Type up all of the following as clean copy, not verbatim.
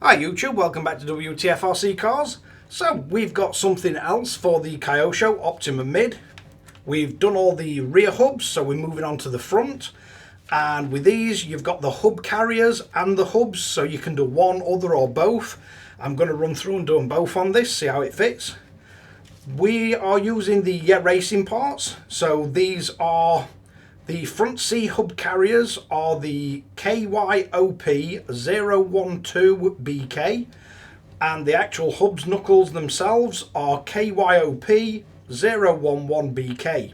Hi YouTube, welcome back to Wtf Rc Cars. So we've got something else for the KYOSHO Optima Mid. We've done all the rear hubs, so we're moving on to the front. And with these you've got the hub carriers and the hubs, so you can do one, other or both. I'm going to run through and do them both on this, see how it fits. We are using the racing parts, so these are the front C hub carriers are the KYOP 012BK, and the actual hubs knuckles themselves are KYOP 011BK.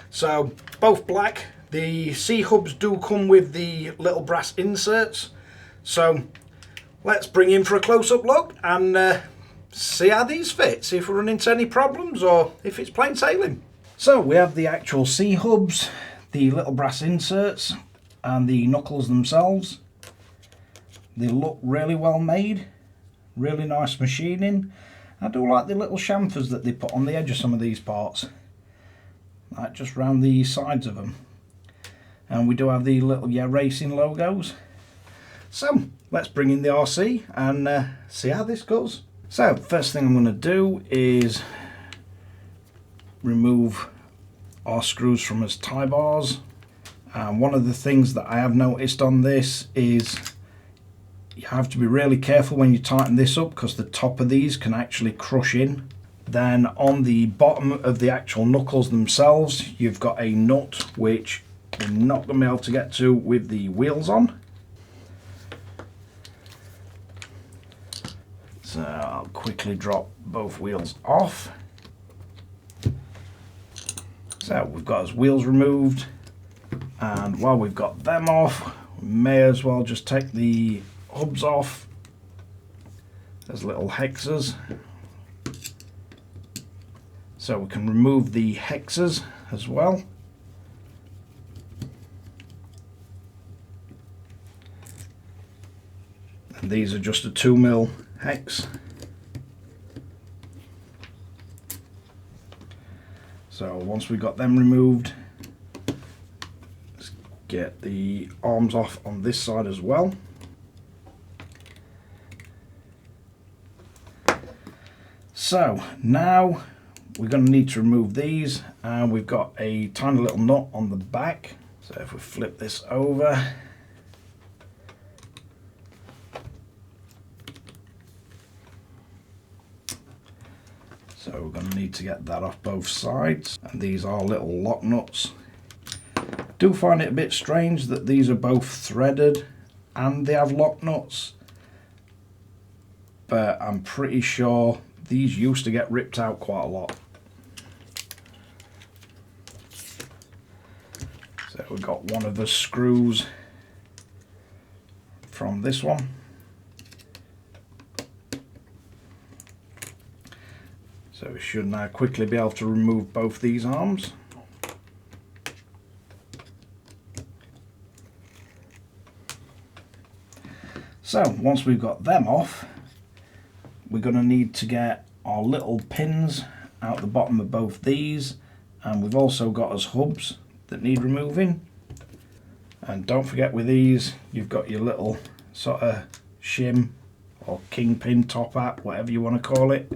So both black. The C hubs do come with the little brass inserts. So let's bring in for a close-up look and see how these fit, see if we run into any problems or if it's plain sailing. So we have the actual C hubs, the little brass inserts and the knuckles themselves. They look really well made, really nice machining. I do like the little chamfers that they put on the edge of some of these parts, like just round the sides of them. And we do have the little racing logos. So let's bring in the RC and see how this goes. So first thing I'm going to do is remove our screws from its tie bars. And one of the things that I have noticed on this is you have to be really careful when you tighten this up, because the top of these can actually crush in. Then on the bottom of the actual knuckles themselves, you've got a nut which we're not going to be able to get to with the wheels on. So I'll quickly drop both wheels off. So we've got his wheels removed, and while we've got them off, we may as well just take the hubs off. There's little hexes, so we can remove the hexes as well. And these are just a 2mm hex. So once we've got them removed, let's get the arms off on this side as well. So now we're going to need to remove these, and we've got a tiny little nut on the back. So if we flip this over, so we're going to need to get that off both sides, and these are little lock nuts. I do find it a bit strange that these are both threaded and they have lock nuts, but I'm pretty sure these used to get ripped out quite a lot. So we've got one of the screws from this one. So we should now quickly be able to remove both these arms. So once we've got them off, we're going to need to get our little pins out the bottom of both these, and we've also got us hubs that need removing. And don't forget, with these you've got your little sort of shim or kingpin, top hat, whatever you want to call it,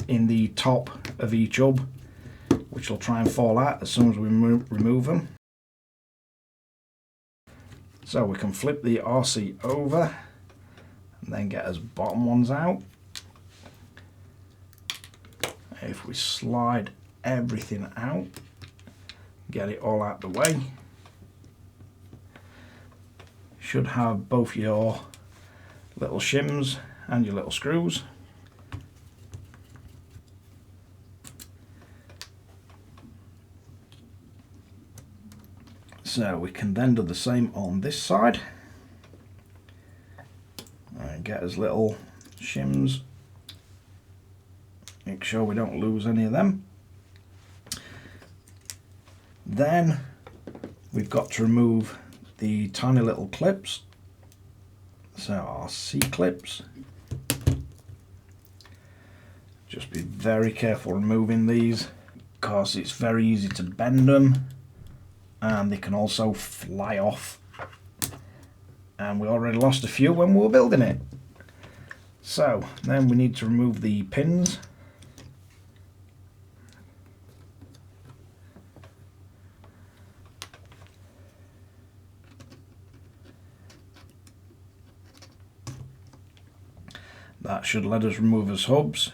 in the top of each hub, which will try and fall out as soon as we remove them. So we can flip the RC over and then get his bottom ones out. If we slide everything out, get it all out the way, should have both your little shims and your little screws. So we can then do the same on this side and get his little shims. Make sure we don't lose any of them. Then we've got to remove the tiny little clips, so our C clips. Just be very careful removing these, because it's very easy to bend them and they can also fly off, and we already lost a few when we were building it. So then we need to remove the pins. That should let us remove his hubs.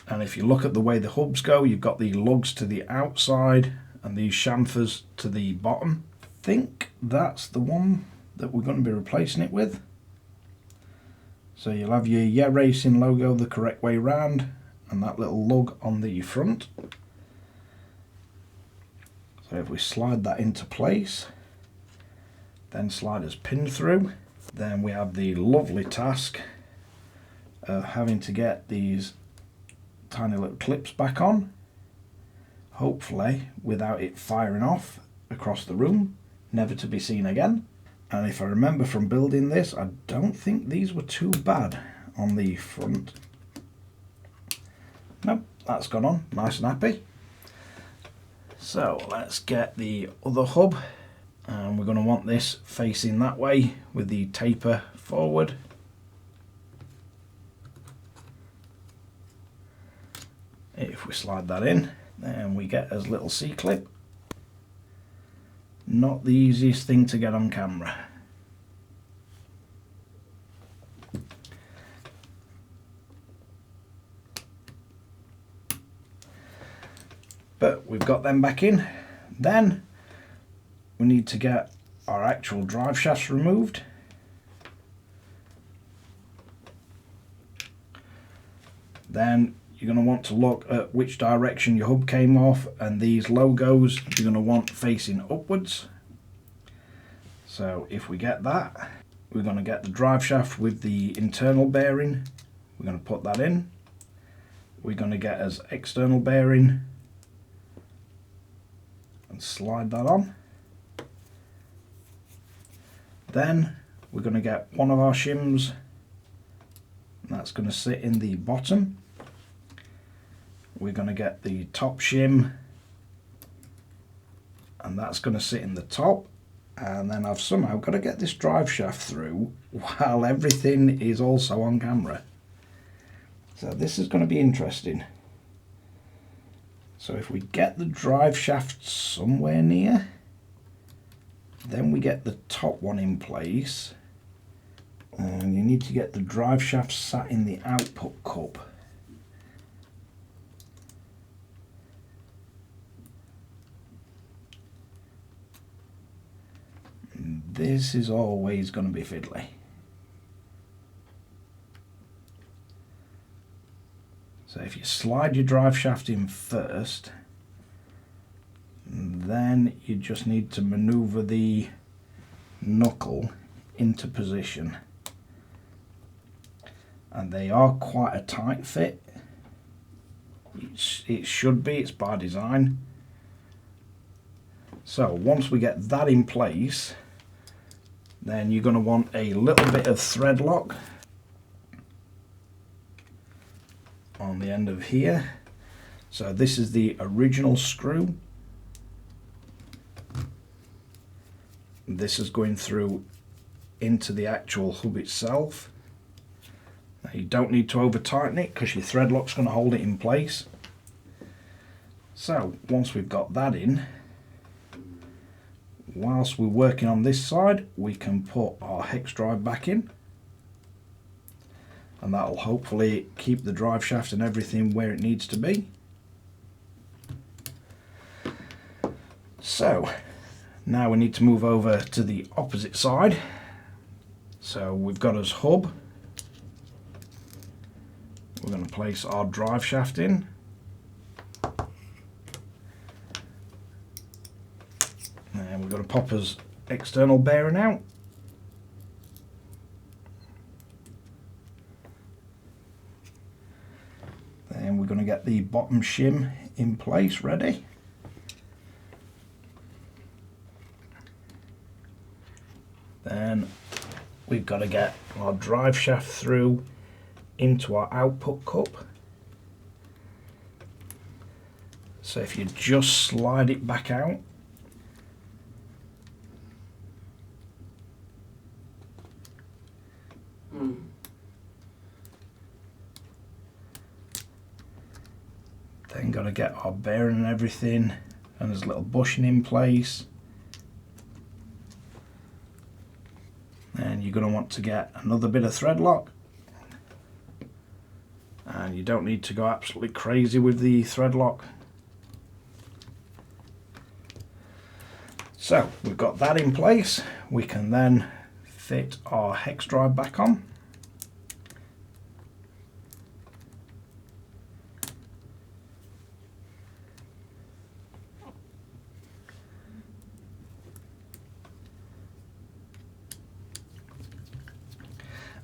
And if you look at the way the hubs go, you've got the lugs to the outside and these chamfers to the bottom. I think that's the one that we're going to be replacing it with. So you'll have your Yeah Racing logo the correct way round and that little lug on the front. So if we slide that into place, then slide his pin through, then we have the lovely task of having to get these tiny little clips back on, hopefully without it firing off across the room, never to be seen again. And if I remember from building this, I don't think these were too bad on the front. Nope, that's gone on, nice and happy. So let's get the other hub, and we're going to want this facing that way with the taper forward. If we slide that in, then we get a little C-clip. Not the easiest thing to get on camera. But we've got them back in. Then we need to get our actual drive shafts removed. Then you're going to want to look at which direction your hub came off, and these logos you're going to want facing upwards. So if we get that, we're going to get the drive shaft with the internal bearing. We're going to put that in. We're going to get as external bearing and slide that on. Then we're going to get one of our shims, and that's going to sit in the bottom. We're going to get the top shim, and that's going to sit in the top. And then I've somehow got to get this drive shaft through while everything is also on camera. So this is going to be interesting. So if we get the drive shaft somewhere near, then we get the top one in place, and you need to get the drive shaft sat in the output cup. This is always going to be fiddly. So if you slide your drive shaft in first, then you just need to maneuver the knuckle into position. And they are quite a tight fit. It should be, it's by design. So once we get that in place, then you're going to want a little bit of thread lock on the end of here. So this is the original screw. This is going through into the actual hub itself. Now you don't need to over tighten it because your thread lock's going to hold it in place. So once we've got that in, whilst we're working on this side, we can put our hex drive back in, and that'll hopefully keep the drive shaft and everything where it needs to be. So now we need to move over to the opposite side. So we've got us hub. We're going to place our drive shaft in. And we're going to pop us external bearing out. Then we're going to get the bottom shim in place ready. Then we've got to get our drive shaft through into our output cup. So if you just slide it back out, Then got to get our bearing and everything, and there's a little bushing in place. Then you're going to want to get another bit of thread lock, and you don't need to go absolutely crazy with the thread lock. So we've got that in place. We can then fit our hex drive back on.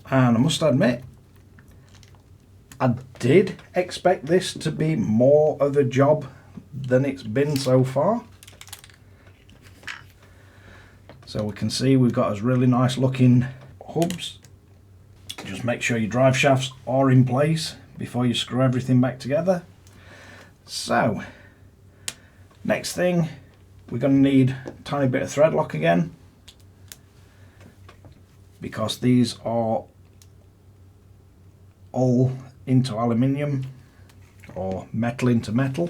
And I must admit, I did expect this to be more of a job than it's been so far. So we can see we've got us really nice looking hubs. Just make sure your drive shafts are in place before you screw everything back together. So, next thing, we're going to need a tiny bit of thread lock again, because these are all into aluminium or metal into metal,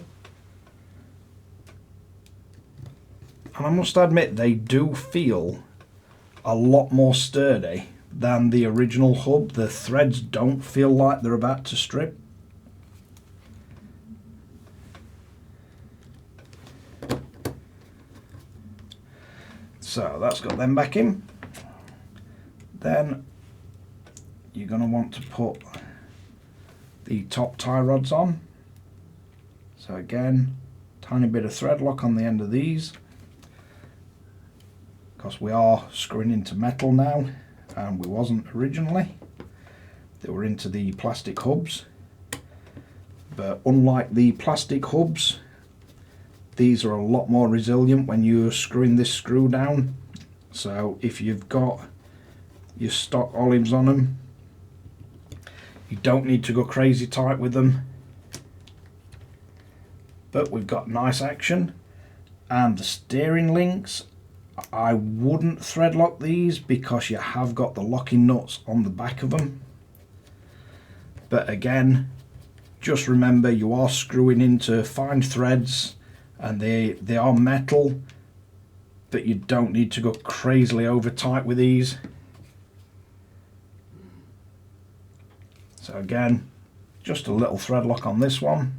and I must admit they do feel a lot more sturdy than the original hub. The threads don't feel like they're about to strip. So that's got them back in. Then you're going to want to put the top tie rods on. So again, tiny bit of thread lock on the end of these, because we are screwing into metal now, and we wasn't originally. They were into the plastic hubs, but unlike the plastic hubs, these are a lot more resilient when you're screwing this screw down. So if you've got your stock olives on them, you don't need to go crazy tight with them. But we've got nice action. And the steering links, I wouldn't thread lock these because you have got the locking nuts on the back of them. But again, just remember you are screwing into fine threads, and they are metal, but you don't need to go crazily over tight with these. So again, just a little thread lock on this one.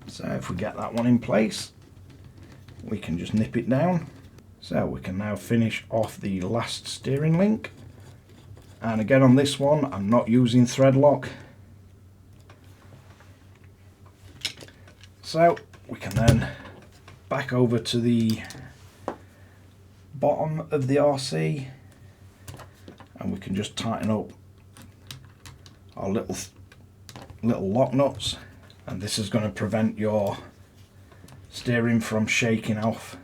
So if we get that one in place, we can just nip it down. So we can now finish off the last steering link. And again on this one, I'm not using thread lock. So we can then back over to the bottom of the RC, and we can just tighten up our little lock nuts, and this is going to prevent your steering from shaking off.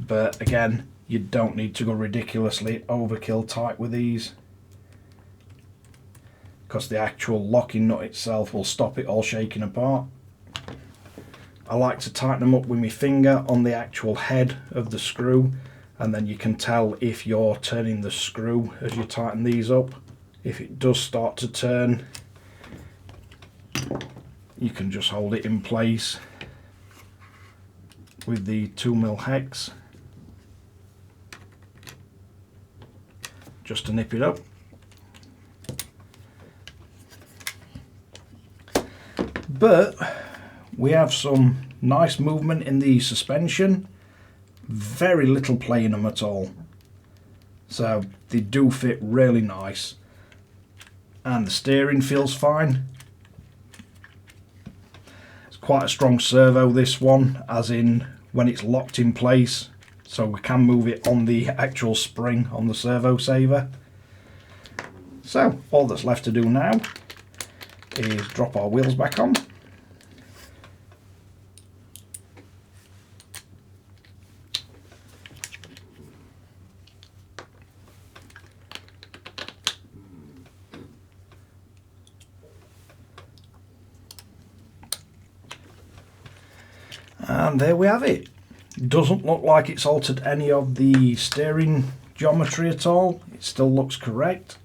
But again, you don't need to go ridiculously overkill tight with these, because the actual locking nut itself will stop it all shaking apart. I like to tighten them up with my finger on the actual head of the screw, and then you can tell if you're turning the screw as you tighten these up. If it does start to turn, you can just hold it in place with the 2mm hex just to nip it up. But we have some nice movement in the suspension, very little play in them at all, so they do fit really nice, and the steering feels fine. It's quite a strong servo, this one, as in when it's locked in place, so we can move it on the actual spring on the servo saver. So all that's left to do now is drop our wheels back on. And there we have it. Doesn't look like it's altered any of the steering geometry at all. It still looks correct.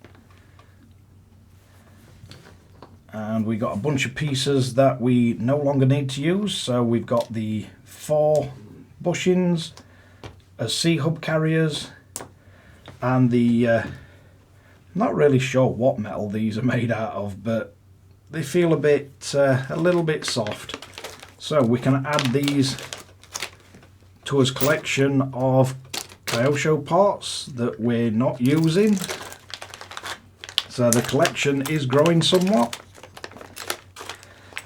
And we got a bunch of pieces that we no longer need to use. So we've got the 4 bushings as C-hub carriers, and the not really sure what metal these are made out of, but they feel a little bit soft. So we can add these to his collection of KYOSHO parts that we're not using. So the collection is growing somewhat.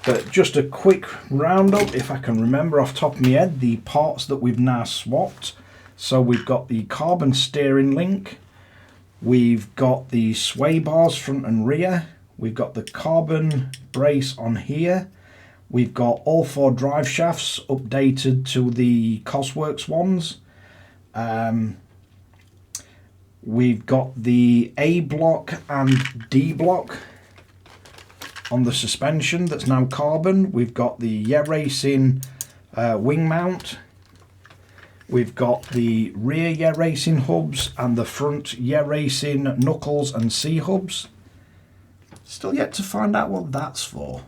But just a quick roundup, if I can remember off the top of my head, the parts that we've now swapped. So we've got the carbon steering link, we've got the sway bars front and rear, we've got the carbon brace on here, we've got all 4 drive shafts updated to the Cosworks ones. We've got the A block and D block on the suspension that's now carbon. We've got the Yeah Racing wing mount. We've got the rear Yeah Racing hubs and the front Yeah Racing knuckles and C hubs. Still yet to find out what that's for.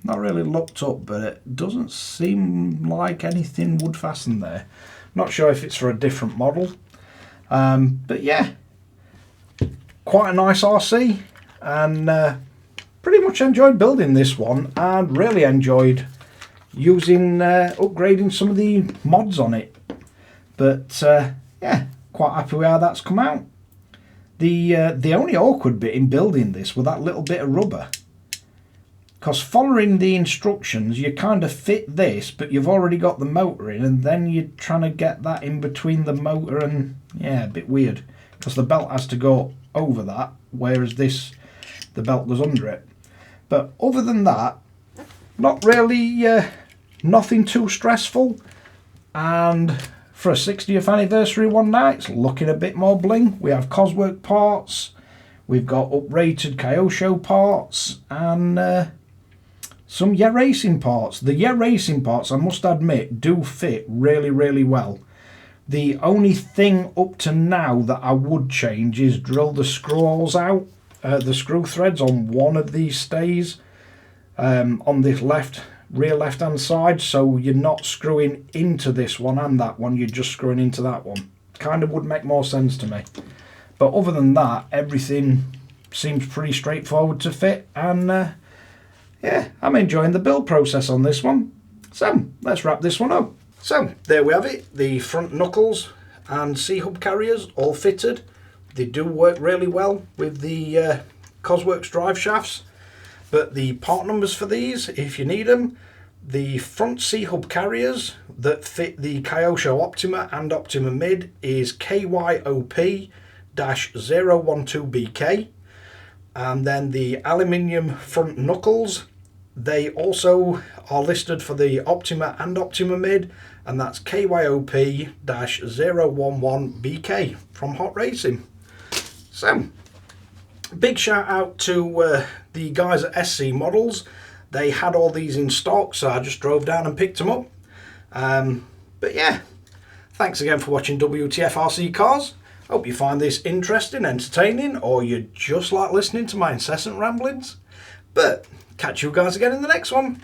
Not really looked up, but it doesn't seem like anything would fasten there. Not sure if it's for a different model. But yeah, quite a nice RC, and pretty much enjoyed building this one, and really enjoyed using upgrading some of the mods on it. But yeah, quite happy with how that's come out. The only awkward bit in building this was that little bit of rubber, because following the instructions you kind of fit this, but you've already got the motor in, and then you're trying to get that in between the motor, and yeah, a bit weird, because the belt has to go over that, whereas this, the belt goes under it. But other than that, not really, nothing too stressful. And for a 60th anniversary one now, it's looking a bit more bling. We have Coswork parts, we've got uprated KYOSHO parts, and some Yeah Racing parts. The Yeah Racing parts, I must admit, do fit really, really well. The only thing up to now that I would change is drill the screw holes out, the screw threads on one of these stays on this rear left hand side, so you're not screwing into this one and that one, you're just screwing into that one. Kind of would make more sense to me. But other than that, everything seems pretty straightforward to fit, and yeah, I'm enjoying the build process on this one. So let's wrap this one up. So there we have it, the front knuckles and C-hub carriers all fitted. They do work really well with the Cosworks drive shafts, but the part numbers for these, if you need them, the front C-hub carriers that fit the KYOSHO Optima and Optima Mid is KYOP-012BK, and then the aluminium front knuckles, they also are listed for the Optima and Optima Mid, and that's KYOP-011BK from Hot Racing. So, big shout out to the guys at SC Models. They had all these in stock, so I just drove down and picked them up. But yeah, thanks again for watching Wtf Rc Cars. Hope you find this interesting, entertaining, or you just like listening to my incessant ramblings. But catch you guys again in the next one.